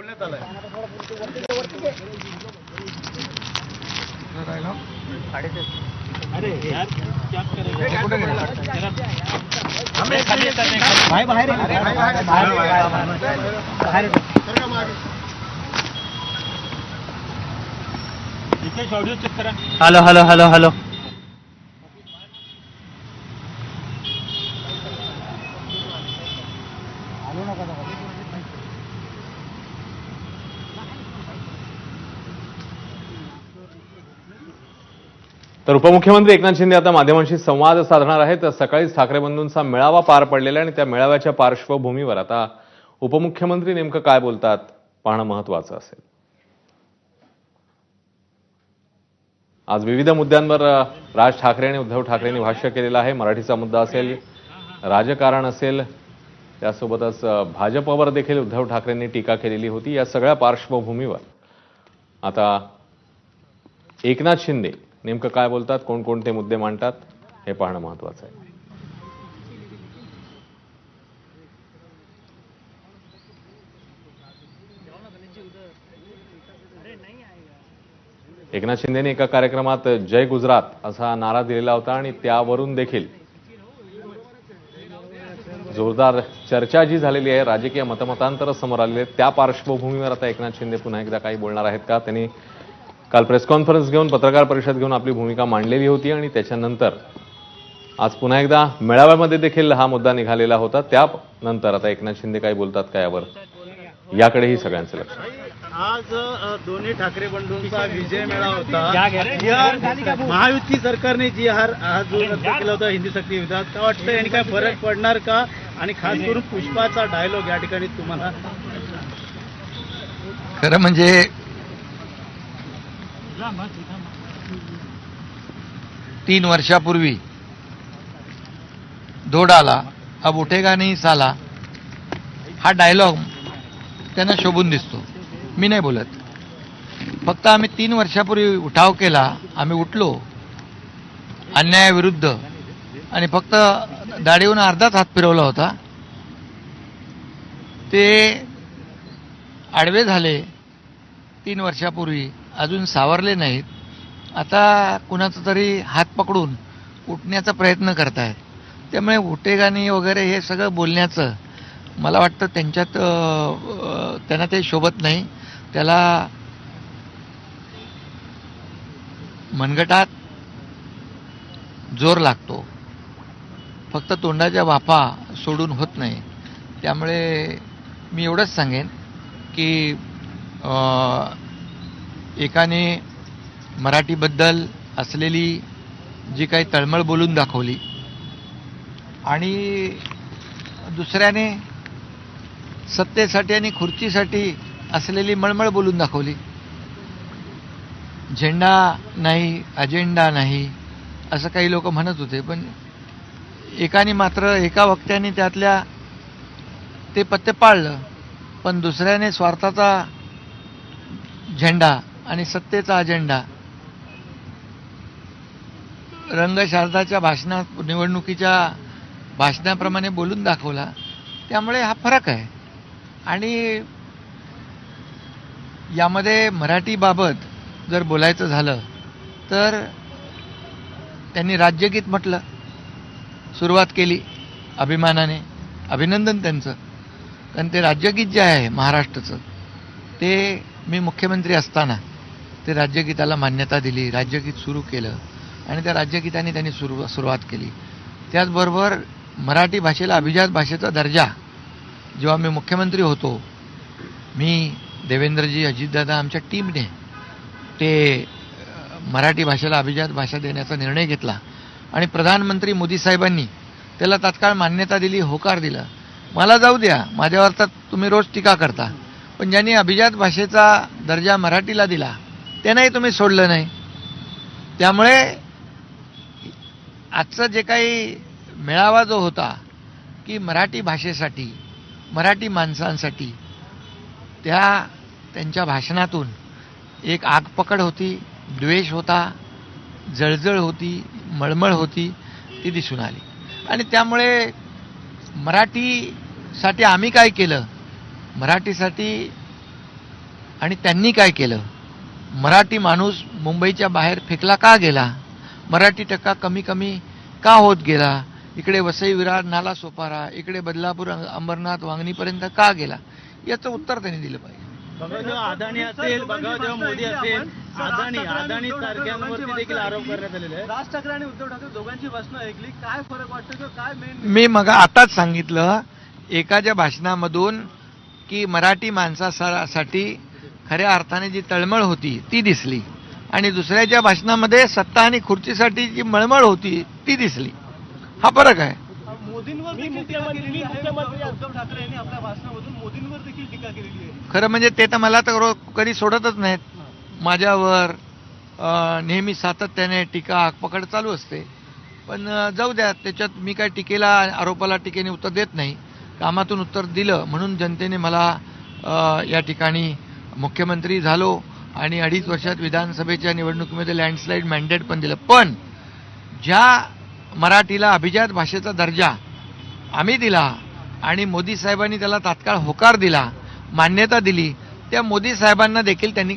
बोलण्यात आलंय. अरे यार क्या ऑडिओ चेक करा. Hello hello hello hello. तर उपमुख्यमंत्री एकनाथ शिंदे आता माध्यमांशी संवाद साधणार आहेत. सकाळीच ठाकरे बंधूंचा मेळावा पार पडलेला आहे आणि त्या मेळाव्याच्या पार्श्वभूमीवर आता उपमुख्यमंत्री नेमकं काय बोलतात पाहणं महत्वाचं असेल. आज विविध मुद्द्यांवर राज ठाकरे आणि उद्धव ठाकरेंनी भाष्य केलेलं आहे. मराठीचा मुद्दा असेल, राजकारण असेल, त्यासोबतच भाजपवर देखील उद्धव ठाकरेंनी टीका केलेली होती. या सगळ्या पार्श्वभूमीवर आता एकनाथ शिंदे नेमकं काय बोलतात, कोणकोणते मुद्दे मांडतात हे पाहणं महत्वाचं आहे. एकनाथ शिंदेने एका कार्यक्रमात जय गुजरात असा नारा दिलेला होता आणि त्यावरून देखील जोरदार चर्चा जी झालेली आहे, राजकीय मतमतांतर समोर आलेले आहेत. त्या पार्श्वभूमीवर आता एकनाथ शिंदे पुन्हा एकदा काही बोलणार आहेत का? त्यांनी काल प्रेस कॉन्फरन्स घेऊन पत्रकार परिषद घेऊन आपली भूमिका मांडलेली होती आणि त्याच्यानंतर आज पुन्हा एकदा मेळाव्यामध्ये देखील हा मुद्दा निघालेला होता. त्यानंतर आता एकनाथ शिंदे काय बोलतात का यावर, याकडेही सगळ्यांचं लक्ष. आज दोन्ही ठाकरे बंधूंचा विजय मेळा होता. महायुती सरकारने जी हा जो रद्द केला होता हिंदी सक्ती विरोधात, काय वाटतं यांनी काय फरक पडणार का? आणि खास करून पुष्पाचा डायलॉग या ठिकाणी तुम्हाला खरं म्हणजे तीन वर्षापूर्वी धोड आला अब उठेगा नहीं साला हा डायलॉग त्यांना शोभून दिसतो. मी नाही बोलत. फक्त आम्ही 3 वर्षापूर्वी उठाव केला, आम्ही उठलो अन्यायाविरुद्ध आणि फक्त दाढीवरून अर्धाच हात फिरवला होता. ते आडवे झाले 3 वर्षापूर्वी, अजून सावरले नाहीत. आता कुणाचा तरी हात पकडून उठण्याचा प्रयत्न करतायत. त्यामुळे उठेगानी वगैरे हे सगळं बोलण्याचं मला वाटतं त्यांच्यात त्यांना ते शोभत नाही. त्याला मनगटात जोर लागतो, फक्त तोंडाच्या वाफा सोडून होत नाही. त्यामुळे मी एवढंच सांगेन की एकाने मराठीबद्दल असलेली जी काही तळमळ बोलून दाखवली आणि दुसऱ्याने सत्तेसाठी आणि खुर्चीसाठी असलेली मळमळ बोलून दाखवली. झेंडा नाही, अजेंडा नाही असं काही लोक म्हणत होते, पण एकाने मात्र एका वक्त्याने त्यातल्या ते पत्ते पाळलं, पण दुसऱ्याने स्वार्थाचा झेंडा आणि सत्तेचा अजेंडा रंगशारदाच्या भाषणात निवडणुकीच्या भाषणाप्रमाणे बोलून दाखवला. त्यामुळे हा फरक आहे. आणि यामध्ये मराठीबाबत जर बोलायचं झालं तर त्यांनी राज्यगीत म्हटलं, सुरुवात केली अभिमानाने, अभिनंदन त्यांचं. कारण ते राज्यगीत जे आहे महाराष्ट्राचं, ते मी मुख्यमंत्री असताना ते राज्यगीताला मान्यता दिली, राज्यगीत सुरू केलं आणि त्या राज्यगीताने त्यांनी सुरुवात केली. त्याचबरोबर मराठी भाषेला अभिजात भाषेचा दर्जा जेव्हा मी मुख्यमंत्री होतो, मी, देवेंद्रजी, अजितदादा आमच्या टीमने ते मराठी भाषेला अभिजात भाषा देण्याचा निर्णय घेतला आणि प्रधानमंत्री मोदी साहेबांनी त्याला तात्काळ मान्यता दिली, होकार दिला. मला जाऊ द्या, माझ्यावर तर तुम्ही रोज टीका करता, पण ज्यांनी अभिजात भाषेचा दर्जा मराठीला दिला त्यांनाही तुम्ही सोडलं नाही. त्यामुळे आजचं जे काही मेळावा जो होता की मराठी भाषेसाठी, मराठी माणसांसाठी, त्यांच्या भाषणातून एक आगपकड होती, द्वेष होता, जळजळ होती, मळमळ होती, ती दिसून आली. आणि त्यामुळे मराठीसाठी आम्ही काय केलं, मराठीसाठी आणि त्यांनी काय केलं? मराठी माणूस मुंबईच्या बाहेर फेकला का गेला? मराठी टक्का कमी कमी का होत गेला? इकडे वसई विरार नाला सोपारा, इकडे बदलापूर अंबरनाथ वांगणीपर्यंत का गेला? याचं उत्तर त्यांनी दिलं पाहिजे. बघा जेव्हा अदानी असेल, बघा जेव्हा मोदी असेल, अदानी सारख्यांवरती देखील आरोप करण्यात आलेले आहे. राज ठाकरे आणि उद्धव ठाकरे दोघांची भाषणं ऐकली, काय फरक वाटतो किंवा काय मेन? मी मग आताच सांगितलं एकाच्या भाषणामधून की मराठी माणसासाठी खऱ्या अर्थाने जी तळमळ होती ती दिसली, आणि दुसऱ्याच्या भाषणामध्ये सत्ता आणि खुर्चीसाठी जी मळमळ होती ती दिसली. हा फरक आहे. मोदींवर देखील टीका केलेली आहे. उद्धव ठाकरे यांनी आपल्या भाषणामधून मोदींवर देखील टीका केलेली आहे. खरं म्हणजे ते तर मला तर कधी सोडतच नाहीत. माझ्यावर नेहमी सातत्याने टीका आगपकड चालू असते. पण जाऊ द्या, त्याच्यात मी काय टीकेला आरोपाला टीकेने उत्तर देत नाही. कामातून उत्तर दिलं म्हणून जनतेने मला या ठिकाणी मुख्यमंत्री झालो आणि 2.5 वर्षात विधानसभेच्या निवडणुकीमध्ये लँडस्लाईड मॅन्डेट पण दिलं. पण ज्या मराठीला अभिजात भाषेचा दर्जा आम्ही दिला आणि मोदी साहेबांनी त्याला तात्काळ होकार दिला, मान्यता दिली, त्या मोदी साहेबांना देखील त्यांनी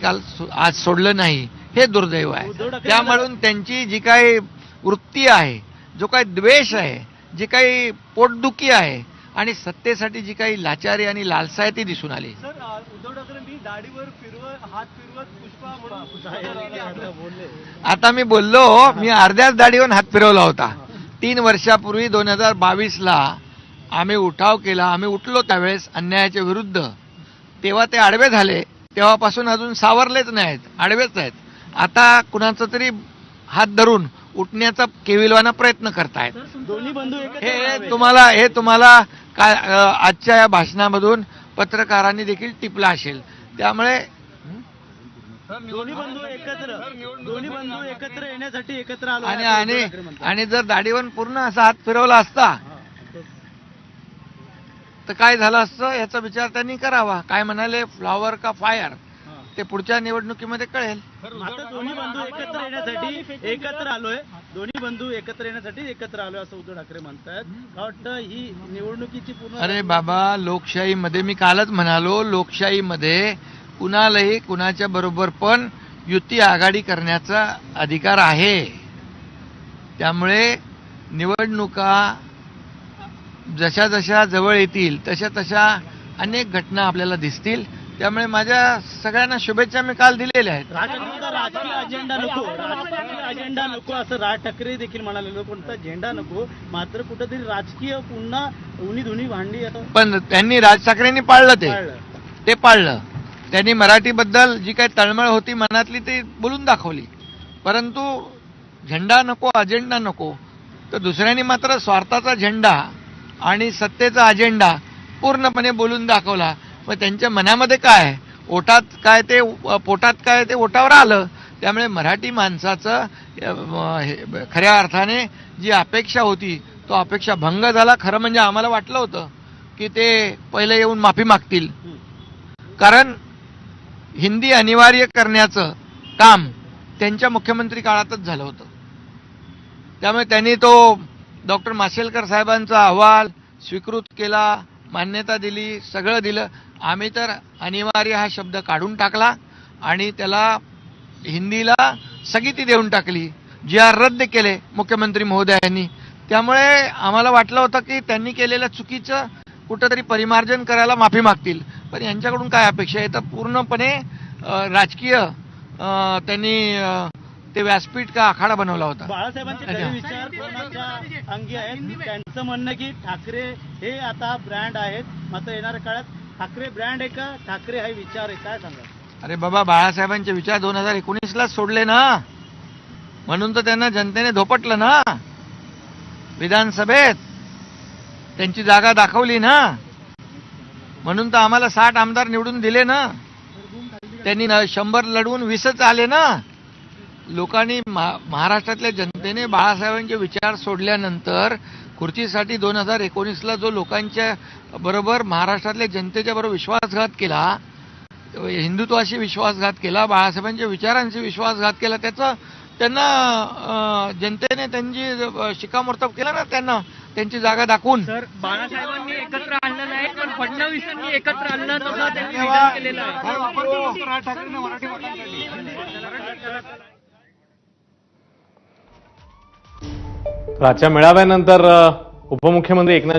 आज सोडलं नाही. हे दुर्दैव आहे. त्यामुळे त्यांची जी काही वृत्ती आहे, जो काही द्वेष आहे, जी काही पोटदुखी आहे आणि सत्तेसाठी जी काही लाचारी आणि लालसा आहे ती दिसून आली. उद्धव ठाकरेंनी दाढीवर हात फिरवत पुष्पा बोलले. आता मी बोललो, मी अर्ध्याच दाढीवर हात फिरवला होता. 3 वर्षापूर्वी 2022ला आम्ही उठाव केला. आम्ही उठलो त्यावेळेस अन्यायाच्या विरुद्ध. तेव्हा ते आडवे झाले, तेव्हापासून अजून सावरलेच नाहीत, आडवेच आहेत. आता कुणाचा तरी हात धरून उठण्याचा केविलवाना प्रयत्न करतायत. दोन्ही बंधू हे तुम्हाला काय आजच्या या भाषणामधून पत्रकारांनी देखील टिपला असेल. त्यामुळे दोन्ही बंधू एकत्र येण्यासाठी एकत्र आलो आणि जर दाढीवर पूर्ण असा हात फिरवला असता तर काय झालं असतं याचा विचार त्यांनी करावा. काय म्हणाले, फ्लॉवर का फायर, ते पुढच्या निवडणुकीमध्ये कळेल. दोन्ही बंधू एकत्र येण्यासाठी एकत्र आलोय असं उद्धव ठाकरे म्हणतात. का वाटतं ही निवडणुकीची पूर्ण? अरे बाबा, लोकशाहीमध्ये मी कालच म्हणालो, लोकशाहीमध्ये कुणालाही कुणाच्या बरोबर पण युती आघाडी करण्याचा अधिकार आहे. त्यामुळे निवडणुका जशा जशा जवळ येतील तशा तशा अनेक घटना आपल्याला दिसतील. त्यामुळे माझ्या सगळ्यांना शुभेच्छा मी काल दिलेल्या आहेत. राजकीय अजेंडा नको असं राज ठाकरे देखील म्हणाले. कोणता झेंडा नको, मात्र कुठेतरी राजकीय पुन्हा उन्ही भांडी. पण त्यांनी राज ठाकरेंनी ते पाळलं. त्यांनी मराठीबद्दल जी काही तळमळ होती मनातली ती बोलून दाखवली. परंतु झेंडा नको, अजेंडा नको, तर दुसऱ्यांनी मात्र स्वार्थाचा झेंडा आणि सत्तेचा अजेंडा पूर्णपणे बोलून दाखवला. मग त्यांच्या मनामध्ये काय, ओठात काय ते पोटात काय ते ओठावर आलं. त्यामुळे मराठी माणसाचं खऱ्या अर्थाने जी अपेक्षा होती तो अपेक्षा भंग झाला. खरं म्हणजे आम्हाला वाटलं होतं की ते पहिले येऊन माफी मागतील, कारण हिंदी अनिवार्य करण्याचं काम त्यांच्या मुख्यमंत्री काळातच झालं होतं. त्यामुळे त्यांनी तो डॉक्टर माशेलकर साहेबांचा अहवाल स्वीकृत केला, मान्यता दिली, सगळं दिलं. आम्ही तर अनिवार्य हा शब्द काढून टाकला आणि त्याला हिंदीला स्थगिती देऊन टाकली. GR रद्द केले मुख्यमंत्री महोदयांनी. त्यामुळे आम्हाला वाटलं होतं की त्यांनी केलेल्या चुकीचं कुठंतरी परिमार्जन करायला माफी मागतील. पण यांच्याकडून काय अपेक्षा आहे, तर पूर्णपणे राजकीय त्यांनी ते व्यासपीठ का आखाडा बनवला होता. बाळासाहेबांचे खरे विचार कोणाच्या अंगी आहेत. त्यांचं म्हणणं की ठाकरे हे आता ब्रँड आहेत, मात्र येणाऱ्या काळात ठाकरे ब्रँड आहे का ठाकरे हा विचार आहे, काय सांगा? अरे बाबा, बाळासाहेबांचे विचार 2019लाच सोडले ना, म्हणून तर त्यांना जनतेने धोपटलं ना. विधानसभेत त्यांची जागा दाखवली ना, म्हणून तर आम्हाला 60 आमदार निवडून दिले ना. त्यांनी 100 लढवून 20च आले ना. लोकांनी महाराष्ट्रातल्या जनतेने बाळासाहेबांचे विचार सोडल्यानंतर खुर्चीसाठी 2019ला जो लोकांच्या बरोबर महाराष्ट्रातल्या जनतेच्या बरोबर विश्वासघात केला, हिंदुत्वाशी विश्वासघात केला, बाळासाहेबांच्या विचारांशी विश्वासघात केला, त्याचं त्यांना जनतेने त्यांची शिक्कामोर्तब केला ना, त्यांना त्यांची जागा दाखवून. बाळासाहेबांनी एकत्र आलेलं आहे, पण फडणवीसांनी एकत्र आणलं तसं त्यांनी विधान केलेलं आहे. आजच्या मेळाव्यानंतर उपमुख्यमंत्री एकनाथ